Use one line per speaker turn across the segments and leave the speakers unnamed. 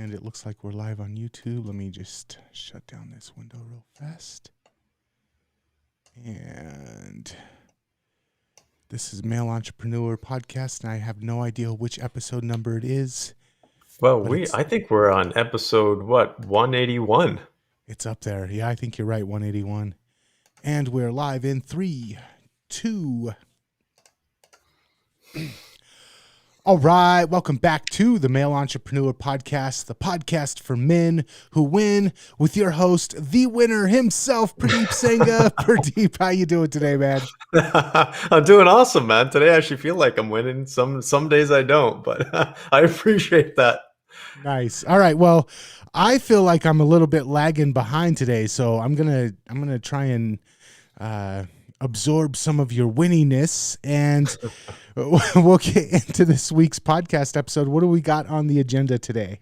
And it looks like we're live on YouTube. Let me just shut down this window real fast. And this is Male Entrepreneur Podcast, and I have no idea which episode number it is.
Well, I think we're on episode, 181?
It's up there. Yeah, I think you're right, 181. And we're live in 3, 2. All right, welcome back to the Male Entrepreneur Podcast, the podcast for men who win, with your host, the winner himself, Purdeep Sangha. Purdeep, how you doing today, man?
I'm doing awesome, man. Today I actually feel like I'm winning. Some days I don't, but I appreciate that.
Nice. All right. Well, I feel like I'm a little bit lagging behind today, so I'm gonna try and absorb some of your winniness, and we'll get into this week's podcast episode. What do we got on the agenda today?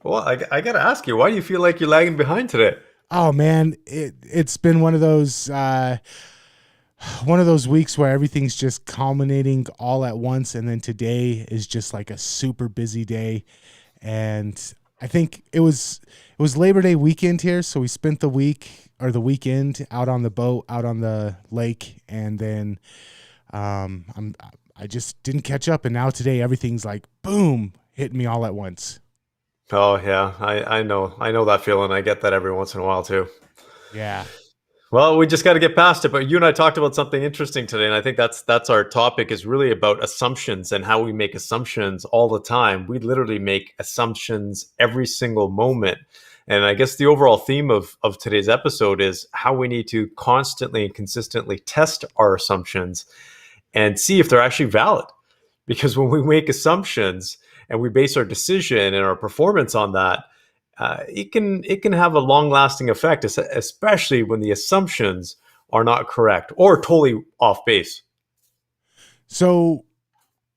Well, I got to ask you, why do you feel like you're lagging behind today?
Oh man, it's been one of those weeks where everything's just culminating all at once, and then today is just like a super busy day. And I think it was Labor Day weekend here, so we spent the weekend out on the boat, out on the lake, and then I just didn't catch up, and now today everything's like boom, hitting me all at once.
Oh yeah, I know that feeling. I get that every once in a while too.
Yeah.
Well, we just got to get past it. But you and I talked about something interesting today, and I think that's our topic, is really about assumptions and how we make assumptions all the time. We literally make assumptions every single moment. And I guess the overall theme of today's episode is how we need to constantly and consistently test our assumptions and see if they're actually valid. Because when we make assumptions and we base our decision and our performance on that, it can have a long-lasting effect, especially when the assumptions are not correct or totally off base.
So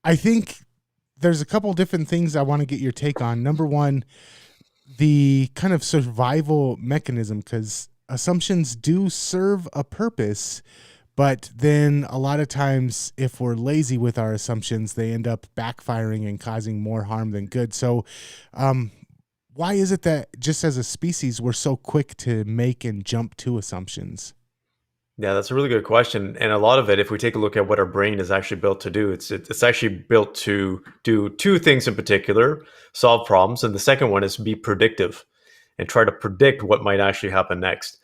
I think there's a couple different things I want to get your take on. Number one, the kind of survival mechanism, because assumptions do serve a purpose, but then a lot of times if we're lazy with our assumptions, they end up backfiring and causing more harm than good. So why is it that just as a species, we're so quick to make and jump to assumptions?
Yeah, that's a really good question. And a lot of it, if we take a look at what our brain is actually built to do, it's actually built to do two things in particular: solve problems. And the second one is be predictive and try to predict what might actually happen next.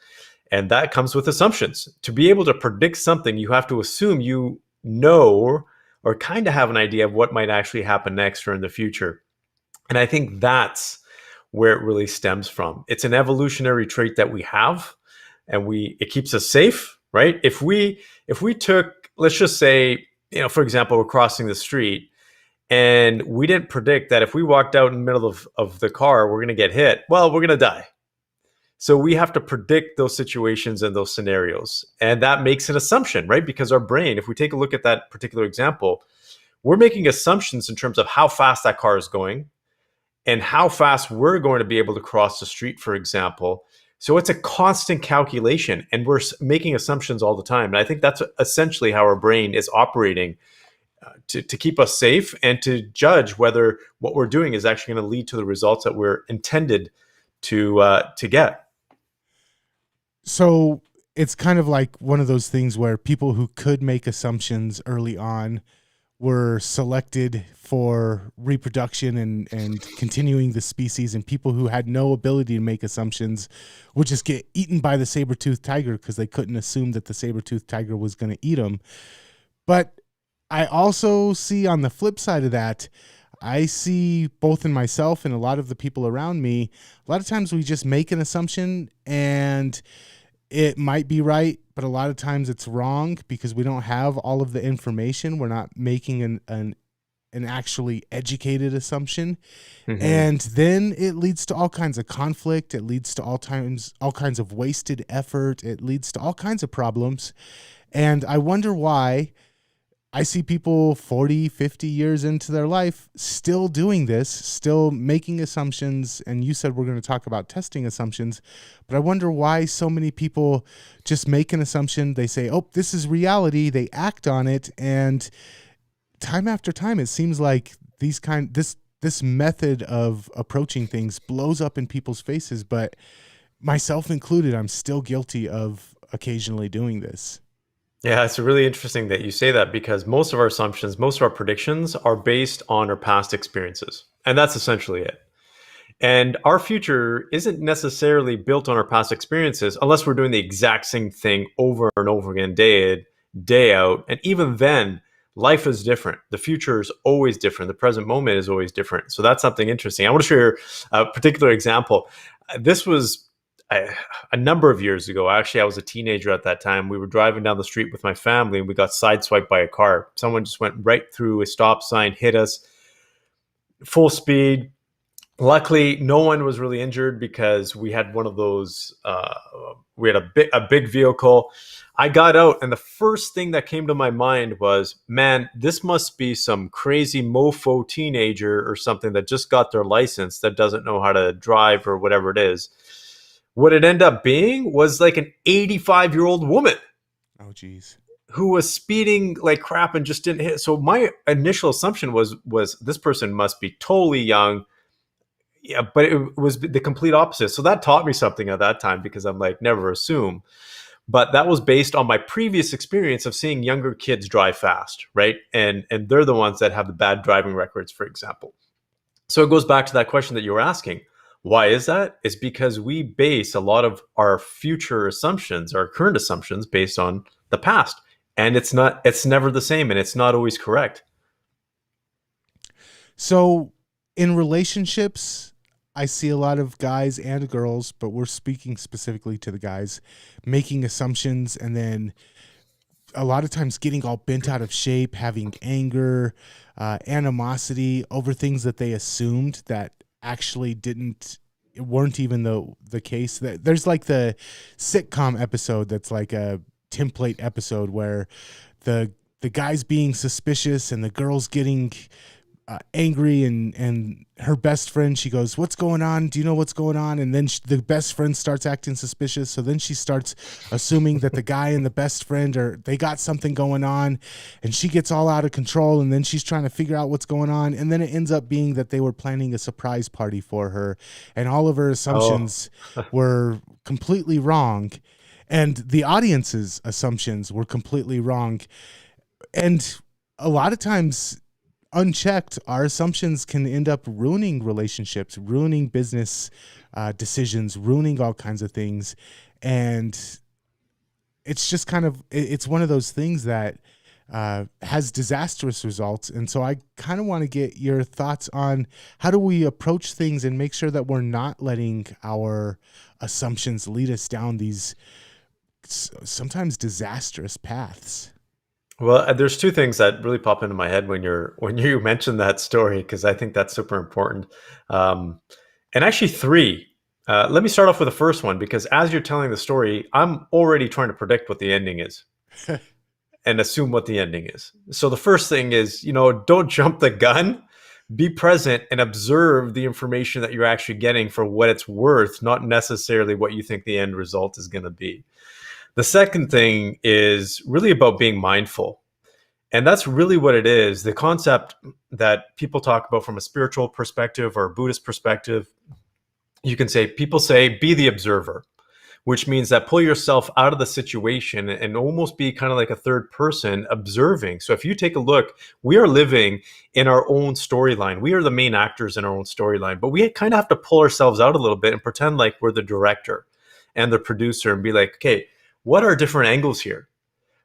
And that comes with assumptions. To be able to predict something, you have to assume you know or kind of have an idea of what might actually happen next or in the future. And I think that's where it really stems from. It's an evolutionary trait that we have, and it keeps us safe, right? If we took, let's just say, for example, we're crossing the street and we didn't predict that if we walked out in the middle of the car, we're going to get hit. Well, we're going to die. So we have to predict those situations and those scenarios. And that makes an assumption, right? Because our brain, if we take a look at that particular example, we're making assumptions in terms of how fast that car is going and how fast we're going to be able to cross the street, for example. So it's a constant calculation, and we're making assumptions all the time. And I think that's essentially how our brain is operating to keep us safe and to judge whether what we're doing is actually going to lead to the results that we're intended to get.
So it's kind of like one of those things where people who could make assumptions early on were selected for reproduction and continuing the species, and people who had no ability to make assumptions would just get eaten by the saber-toothed tiger because they couldn't assume that the saber-toothed tiger was going to eat them. But I also see on the flip side of that, I see both in myself and a lot of the people around me, a lot of times we just make an assumption and it might be right, but a lot of times it's wrong because we don't have all of the information. We're not making an actually educated assumption. Mm-hmm. And then it leads to all kinds of conflict. It leads to all kinds of wasted effort. It leads to all kinds of problems. And I wonder why I see people 40, 50 years into their life still doing this, still making assumptions. And you said we're going to talk about testing assumptions, but I wonder why so many people just make an assumption. They say, oh, this is reality. They act on it. And time after time, it seems like this this method of approaching things blows up in people's faces, but myself included, I'm still guilty of occasionally doing this.
Yeah, it's really interesting that you say that because most of our assumptions, most of our predictions are based on our past experiences. And that's essentially it. And our future isn't necessarily built on our past experiences unless we're doing the exact same thing over and over again, day in, day out. And even then, life is different. The future is always different. The present moment is always different. So that's something interesting. I want to share a particular example. This was a number of years ago. Actually, I was a teenager at that time. We were driving down the street with my family and we got sideswiped by a car. Someone just went right through a stop sign, hit us full speed. Luckily, no one was really injured because we had one of those. We had a big vehicle. I got out, and the first thing that came to my mind was, "Man, this must be some crazy mofo teenager or something that just got their license that doesn't know how to drive or whatever it is." What it ended up being was like an 85-year-old woman
Oh, geez.
who was speeding like crap and just didn't hit. So my initial assumption was this person must be totally young. Yeah, but it was the complete opposite. So that taught me something at that time because I'm like, never assume. But that was based on my previous experience of seeing younger kids drive fast, right? And they're the ones that have the bad driving records, for example. So it goes back to that question that you were asking. Why is that? It's because we base a lot of our future assumptions, our current assumptions, based on the past. And it's never the same and it's not always correct.
So in relationships, I see a lot of guys and girls, but we're speaking specifically to the guys, making assumptions and then a lot of times getting all bent out of shape, having anger, animosity over things that they assumed that actually weren't even the case. That there's like the sitcom episode that's like a template episode where the guy's being suspicious and the girl's getting angry, and her best friend, she goes, "What's going on? Do you know what's going on?" And then the best friend starts acting suspicious, so then she starts assuming that the guy and the best friend they got something going on, and she gets all out of control, and then she's trying to figure out what's going on, and then it ends up being that they were planning a surprise party for her, and all of her
Oh,
assumptions were completely wrong, and the audience's assumptions were completely wrong. And a lot of times, unchecked, our assumptions can end up ruining relationships, ruining business decisions, ruining all kinds of things. And it's just it's one of those things that has disastrous results. And so I kind of want to get your thoughts on how do we approach things and make sure that we're not letting our assumptions lead us down these sometimes disastrous paths.
well, there's two things that really pop into my head when you mentioned that story because I think that's super important, um, and actually three. Let me start off with the first one because as you're telling the story, I'm already trying to predict what the ending is and assume what the ending is. So the first thing is, don't jump the gun. Be present and observe the information that you're actually getting for what it's worth, not necessarily what you think the end result is going to be. The second thing is really about being mindful. And that's really what it is. The concept that people talk about from a spiritual perspective or a Buddhist perspective, people say, be the observer, which means that pull yourself out of the situation and almost be kind of like a third person observing. So if you take a look, we are living in our own storyline. We are the main actors in our own storyline, but we kind of have to pull ourselves out a little bit and pretend like we're the director and the producer and be like, okay, what are different angles here?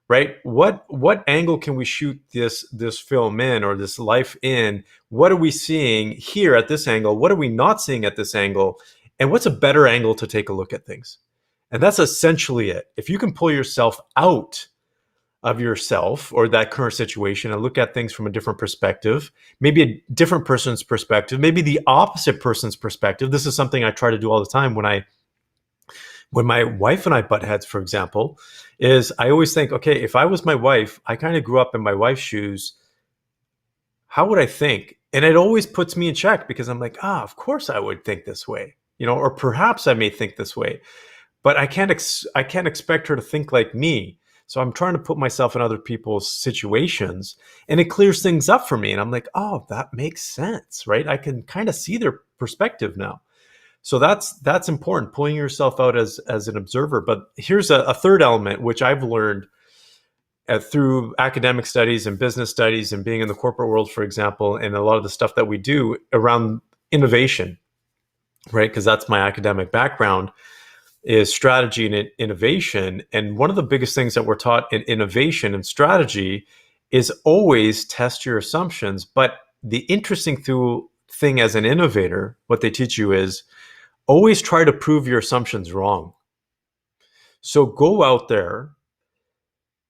Right? What angle can we shoot this film in or this life in? What are we seeing here at this angle? What are we not seeing at this angle? And what's a better angle to take a look at things? And that's essentially it. If you can pull yourself out of yourself or that current situation and look at things from a different perspective, maybe a different person's perspective, maybe the opposite person's perspective. This is something I try to do all the time when my wife and I butt heads, for example, is I always think, okay, if I was my wife, I kind of grew up in my wife's shoes. How would I think? And it always puts me in check because I'm like, of course I would think this way, or perhaps I may think this way, but I can't expect her to think like me. So I'm trying to put myself in other people's situations, and it clears things up for me. And I'm like, oh, that makes sense, right? I can kind of see their perspective now. So that's important, pulling yourself out as an observer. But here's a third element, which I've learned through academic studies and business studies and being in the corporate world, for example, and a lot of the stuff that we do around innovation, right? Because that's my academic background, is strategy and innovation. And one of the biggest things that we're taught in innovation and strategy is always test your assumptions. But the interesting thing as an innovator, what they teach you is always try to prove your assumptions wrong. So go out there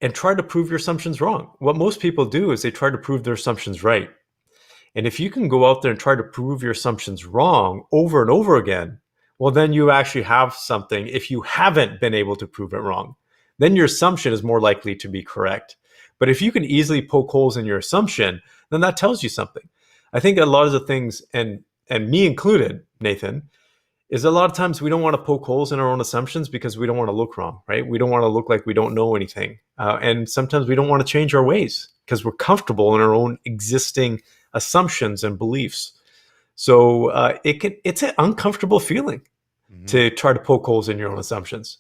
and try to prove your assumptions wrong. What most people do is they try to prove their assumptions right. And if you can go out there and try to prove your assumptions wrong over and over again, well, then you actually have something. If you haven't been able to prove it wrong, then your assumption is more likely to be correct. But if you can easily poke holes in your assumption, then that tells you something. I think a lot of the things, and me included, Nathan, is a lot of times we don't want to poke holes in our own assumptions because we don't want to look wrong, right? We don't want to look like we don't know anything. And sometimes we don't want to change our ways because we're comfortable in our own existing assumptions and beliefs. So it's an uncomfortable feeling to try to poke holes in your own assumptions.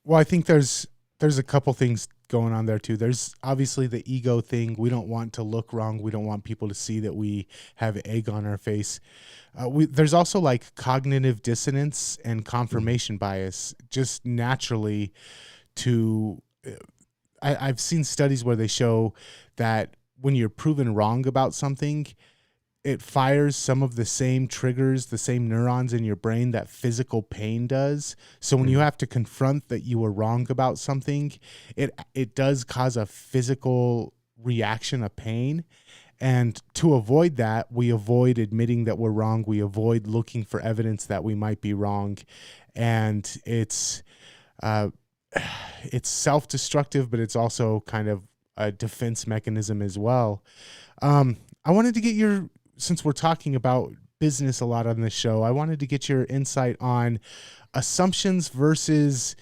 Well, I think there's a couple things going on there too. There's obviously the ego thing. We don't want to look wrong. We don't want people to see that we have egg on our face. There's also like cognitive dissonance and confirmation bias, just naturally I've seen studies where they show that when you're proven wrong about something, it fires some of the same triggers, the same neurons in your brain that physical pain does. So when you have to confront that you were wrong about something, it does cause a physical reaction of pain. And to avoid that, we avoid admitting that we're wrong. We avoid looking for evidence that we might be wrong. And it's self-destructive, but it's also kind of a defense mechanism as well. I wanted to get since we're talking about business a lot on this show, I wanted to get your insight on assumptions versus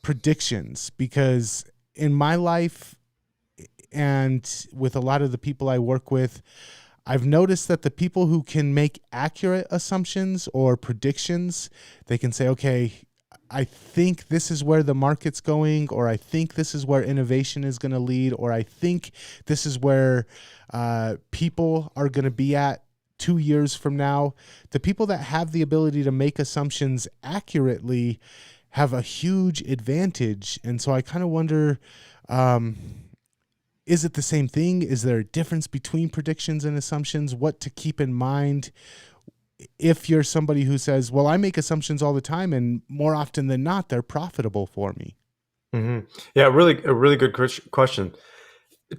predictions, because in my life and with a lot of the people I work with, I've noticed that the people who can make accurate assumptions or predictions, they can say, okay, I think this is where the market's going, or I think this is where innovation is going to lead, or I think this is where people are going to be at 2 years from now. The people that have the ability to make assumptions accurately have a huge advantage. And so I kind of wonder, is it the same thing? Is there a difference between predictions and assumptions? What to keep in mind if you're somebody who says, well, I make assumptions all the time, and more often than not, they're profitable for me?
Mm-hmm. Yeah, a really good question.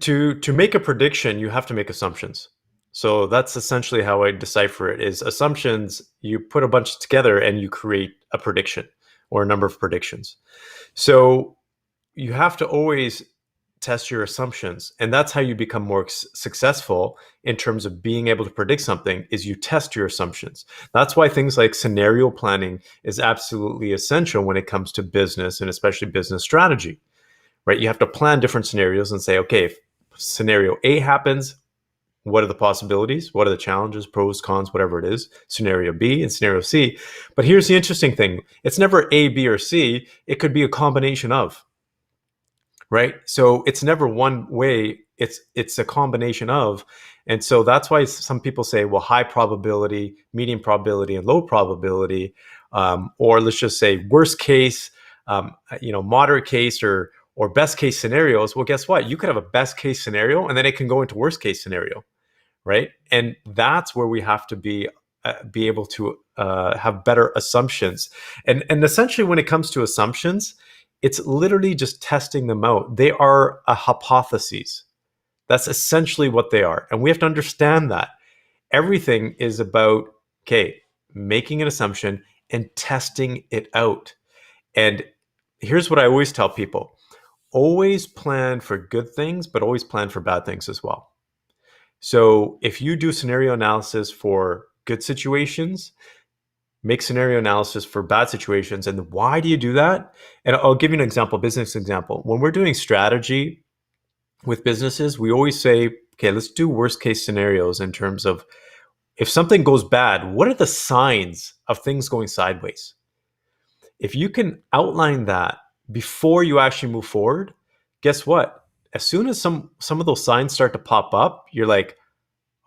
To make a prediction, you have to make assumptions. So that's essentially how I decipher it: is assumptions, you put a bunch together and you create a prediction or a number of predictions. So you have to always test your assumptions, and that's how you become more successful in terms of being able to predict something, is you test your assumptions. That's why things like scenario planning is absolutely essential when it comes to business, and especially business strategy, right? You have to plan different scenarios and say, okay, if scenario A happens, what are the possibilities? What are the challenges, pros, cons, whatever it is? Scenario B and scenario C. But here's the interesting thing: it's never A, B, or C. It could be a combination of. Right? So it's never one way. It's a combination of. And so that's why some people say, well, high probability, medium probability, and low probability, or let's just say worst case, moderate case, or best case scenarios. Well, guess what? You could have a best case scenario, and then it can go into worst case scenario, right? And that's where we have to be able to have better assumptions. And essentially, when it comes to assumptions, it's literally just testing them out. They are a hypothesis. That's essentially what they are. And we have to understand that everything is about, okay, making an assumption and testing it out. And here's what I always tell people: always plan for good things, but always plan for bad things as well. So if you do scenario analysis for good situations, make scenario analysis for bad situations. And why do you do that? And I'll give you an example, business example. When we're doing strategy with businesses, we always say, okay, let's do worst case scenarios in terms of if something goes bad, what are the signs of things going sideways? If you can outline that before you actually move forward, guess what? As soon as some of those signs start to pop up, you're like,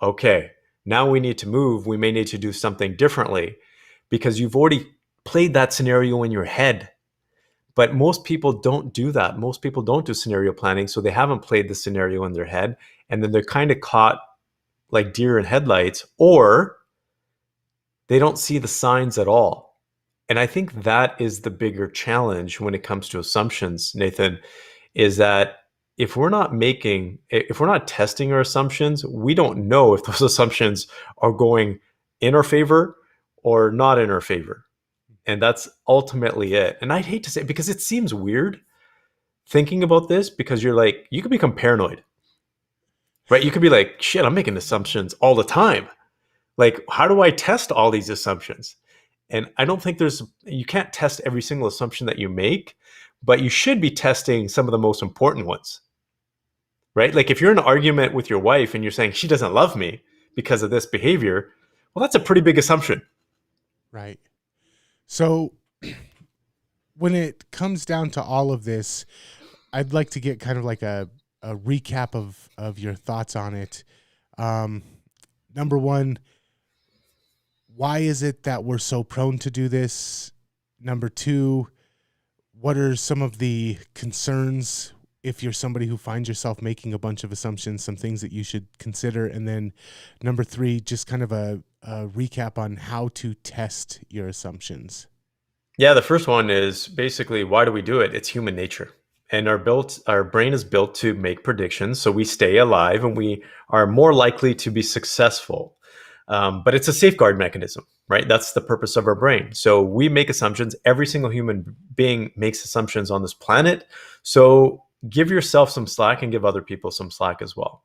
okay, now we need to move. We may need to do something differently because you've already played that scenario in your head. But most people don't do that. Most people don't do scenario planning, so they haven't played the scenario in their head, and then they're kind of caught like deer in headlights, or they don't see the signs at all. And I think that is the bigger challenge when it comes to assumptions, Nathan, is that if we're not testing our assumptions, we don't know if those assumptions are going in our favor or not in our favor. And that's ultimately it. And I'd hate to say it because it seems weird thinking about this because you could become paranoid, right? You could be like, shit, I'm making assumptions all the time. Like, how do I test all these assumptions? And I don't think you can't test every single assumption that you make, but you should be testing some of the most important ones, right? Like if you're in an argument with your wife and you're saying she doesn't love me because of this behavior, well, that's a pretty big assumption.
Right. So when it comes down to all of this, I'd like to get kind of like a recap of your thoughts on it. Number one, why is it that we're so prone to do this? Number two, what are some of the concerns if you're somebody who finds yourself making a bunch of assumptions, some things that you should consider? And then number three, just kind of a recap on how to test your assumptions.
Yeah, the first one is basically why do we do it? It's human nature. And our brain is built to make predictions, so we stay alive and we are more likely to be successful. But it's a safeguard mechanism, right? That's the purpose of our brain. So we make assumptions. Every single human being makes assumptions on this planet. So give yourself some slack and give other people some slack as well.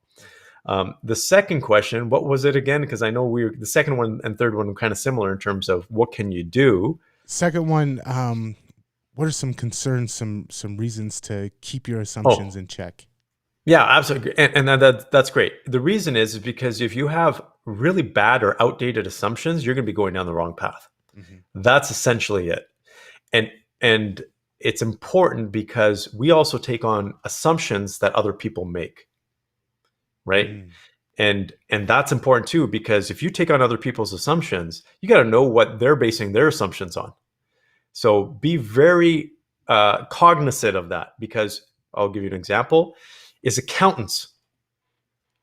The second question, what was it again? Because I know the second one and third one were kind of similar in terms of what can you do?
Second one, what are some concerns, some reasons to keep your assumptions in check?
Yeah, absolutely. And that's great. The reason is because if you have really bad or outdated assumptions, you're going to be going down the wrong path. Mm-hmm. That's essentially it. And it's important because we also take on assumptions that other people make. Right? Mm. And that's important too, because if you take on other people's assumptions, you got to know what they're basing their assumptions on. So be very cognizant of that, because I'll give you an example. Is accountants,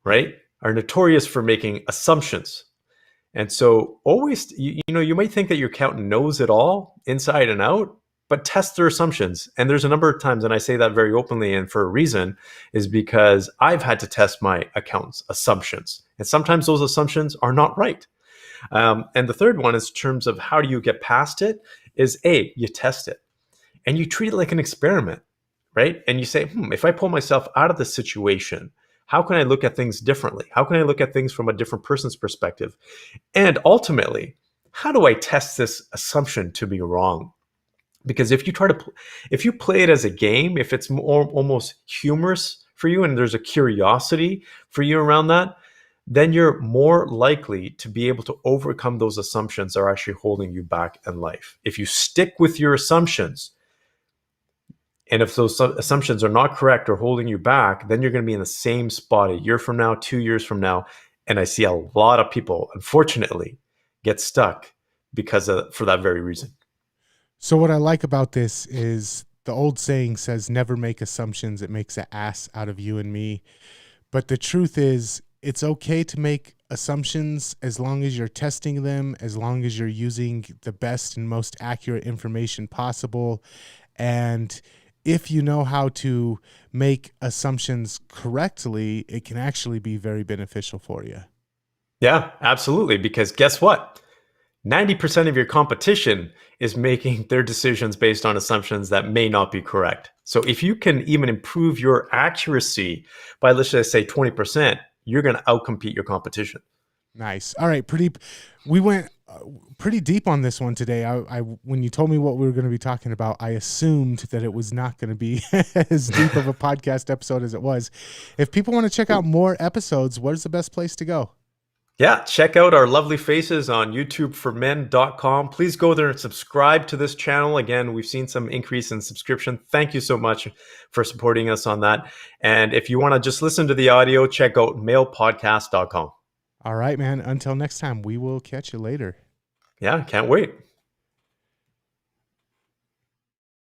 right, are notorious for making assumptions. And so always, you might think that your accountant knows it all inside and out, but test their assumptions. And there's a number of times, and I say that very openly and for a reason, is because I've had to test my accountant's assumptions. And sometimes those assumptions are not right. And the third one is in terms of how do you get past it is you test it and you treat it like an experiment. Right? And you say, if I pull myself out of this situation, how can I look at things differently? How can I look at things from a different person's perspective? And ultimately, how do I test this assumption to be wrong? Because if you play it as a game, if it's more almost humorous for you and there's a curiosity for you around that, then you're more likely to be able to overcome those assumptions that are actually holding you back in life. If you stick with your assumptions, and if those assumptions are not correct or holding you back, then you're going to be in the same spot a year from now, 2 years from now. And I see a lot of people, unfortunately, get stuck for that very reason.
So what I like about this is the old saying says, never make assumptions. It makes an ass out of you and me. But the truth is, it's okay to make assumptions as long as you're testing them, as long as you're using the best and most accurate information possible. And if you know how to make assumptions correctly, it can actually be very beneficial for you.
Yeah, absolutely. Because guess what? 90% of your competition is making their decisions based on assumptions that may not be correct. So if you can even improve your accuracy by, let's just say 20%, you're going to outcompete your competition.
Nice. All right, Purdeep, we went pretty deep on this one today. When you told me what we were going to be talking about, I assumed that it was not going to be as deep of a podcast episode as it was. If people want to check out more episodes, where's the best place to go?
Yeah, check out our lovely faces on youtubeformen.com. Please go there and subscribe to this channel. Again, we've seen some increase in subscription. Thank you so much for supporting us on that. And if you want to just listen to the audio, check out mailpodcast.com.
All right, man. Until next time, we will catch you later.
Yeah, can't wait.